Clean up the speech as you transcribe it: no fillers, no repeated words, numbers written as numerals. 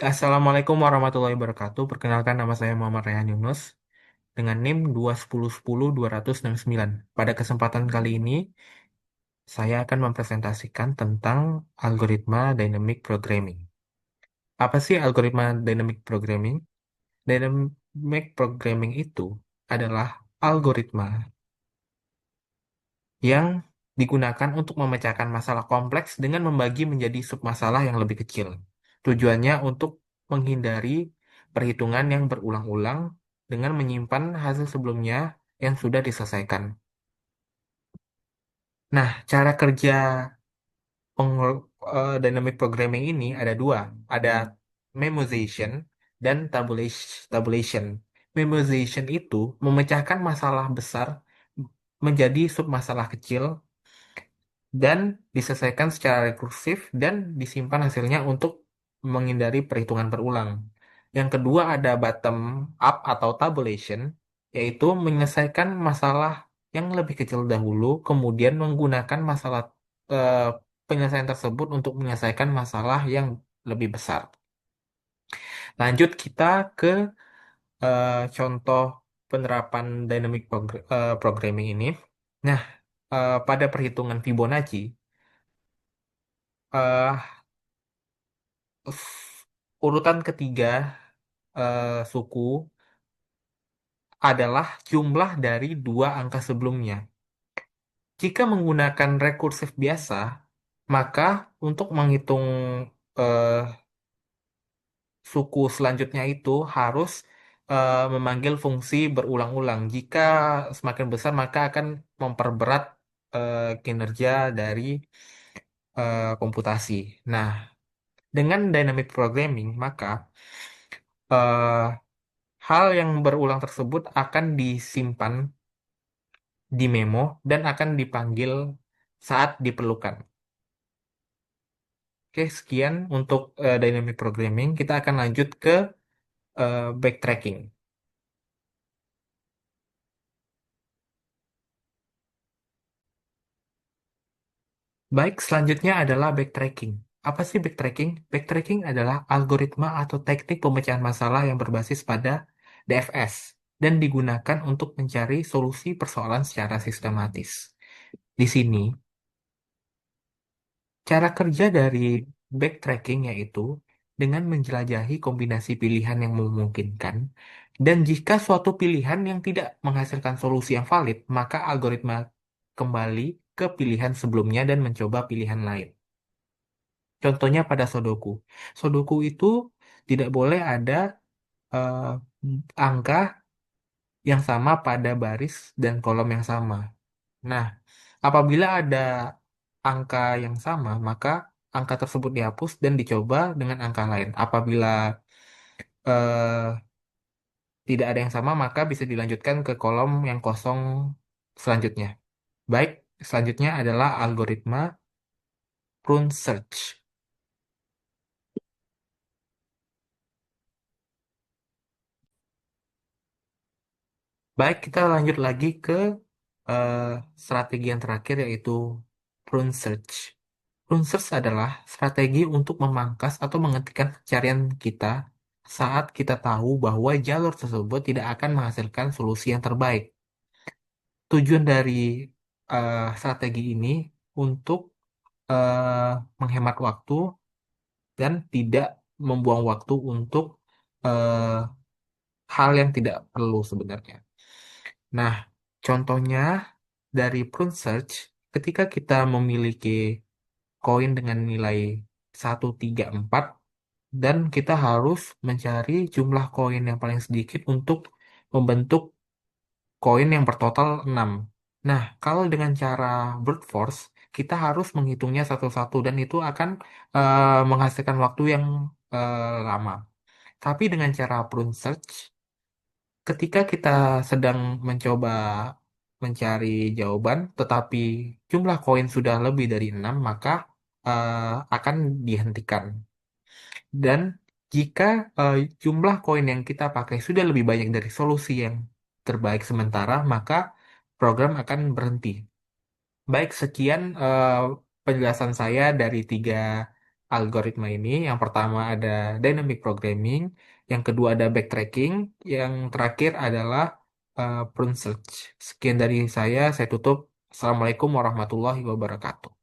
Assalamualaikum warahmatullahi wabarakatuh. Perkenalkan nama saya Muhammad Rehan Yunus dengan NIM 21010-269. Pada kesempatan kali ini, saya akan mempresentasikan tentang algoritma dynamic programming. Apa sih algoritma dynamic programming? Dynamic programming itu adalah algoritma yang digunakan untuk memecahkan masalah kompleks dengan membagi menjadi submasalah yang lebih kecil. Tujuannya untuk menghindari perhitungan yang berulang-ulang dengan menyimpan hasil sebelumnya yang sudah diselesaikan. Nah, cara kerja dynamic programming ini ada dua, ada memoization dan tabulation. Memoization itu memecahkan masalah besar menjadi submasalah kecil dan diselesaikan secara rekursif dan disimpan hasilnya untuk menghindari perhitungan berulang. Yang kedua ada bottom up atau tabulation, yaitu menyelesaikan masalah yang lebih kecil dahulu, kemudian menggunakan masalah eh, penyelesaian tersebut untuk menyelesaikan masalah yang lebih besar. Lanjut kita ke contoh penerapan programming ini. Nah, pada perhitungan Fibonacci, eh, urutan ketiga suku adalah jumlah dari dua angka sebelumnya. Jika menggunakan rekursif biasa, maka untuk menghitung eh, suku selanjutnya itu harus memanggil fungsi berulang-ulang. Jika semakin besar, maka akan memperberat kinerja dari komputasi. Nah, dengan dynamic programming, maka eh, hal yang berulang tersebut akan disimpan di memo dan akan dipanggil saat diperlukan. Oke, sekian untuk dynamic programming. Kita akan lanjut ke backtracking. Baik, selanjutnya adalah backtracking. Apa sih backtracking? Backtracking adalah algoritma atau teknik pemecahan masalah yang berbasis pada DFS dan digunakan untuk mencari solusi persoalan secara sistematis. Di sini, cara kerja dari backtracking yaitu dengan menjelajahi kombinasi pilihan yang memungkinkan, dan jika suatu pilihan yang tidak menghasilkan solusi yang valid, maka algoritma kembali ke pilihan sebelumnya dan mencoba pilihan lain. Contohnya pada Sudoku. Sudoku itu tidak boleh ada eh, angka yang sama pada baris dan kolom yang sama. Nah, apabila ada angka yang sama, maka angka tersebut dihapus dan dicoba dengan angka lain. Apabila eh, tidak ada yang sama, maka bisa dilanjutkan ke kolom yang kosong selanjutnya. Baik, selanjutnya adalah algoritma prune search. Baik, kita lanjut lagi ke eh, strategi yang terakhir yaitu prune search. Prune search adalah strategi untuk memangkas atau menghentikan pencarian kita saat kita tahu bahwa jalur tersebut tidak akan menghasilkan solusi yang terbaik. Tujuan dari strategi ini untuk menghemat waktu dan tidak membuang waktu untuk eh, hal yang tidak perlu sebenarnya. Nah, contohnya dari prune search, ketika kita memiliki koin dengan nilai 134 dan kita harus mencari jumlah koin yang paling sedikit untuk membentuk koin yang bertotal 6. Nah, kalau dengan cara brute force, kita harus menghitungnya satu-satu dan itu akan menghasilkan waktu yang lama. Tapi dengan cara prune search, ketika kita sedang mencoba mencari jawaban, tetapi jumlah koin sudah lebih dari 6, maka eh, akan dihentikan. Dan jika jumlah koin yang kita pakai sudah lebih banyak dari solusi yang terbaik sementara, maka program akan berhenti. Baik, sekian penjelasan saya dari tiga algoritma ini. Yang pertama ada dynamic programming, yang kedua ada backtracking, yang terakhir adalah prune search. Sekian dari saya tutup. Assalamualaikum warahmatullahi wabarakatuh.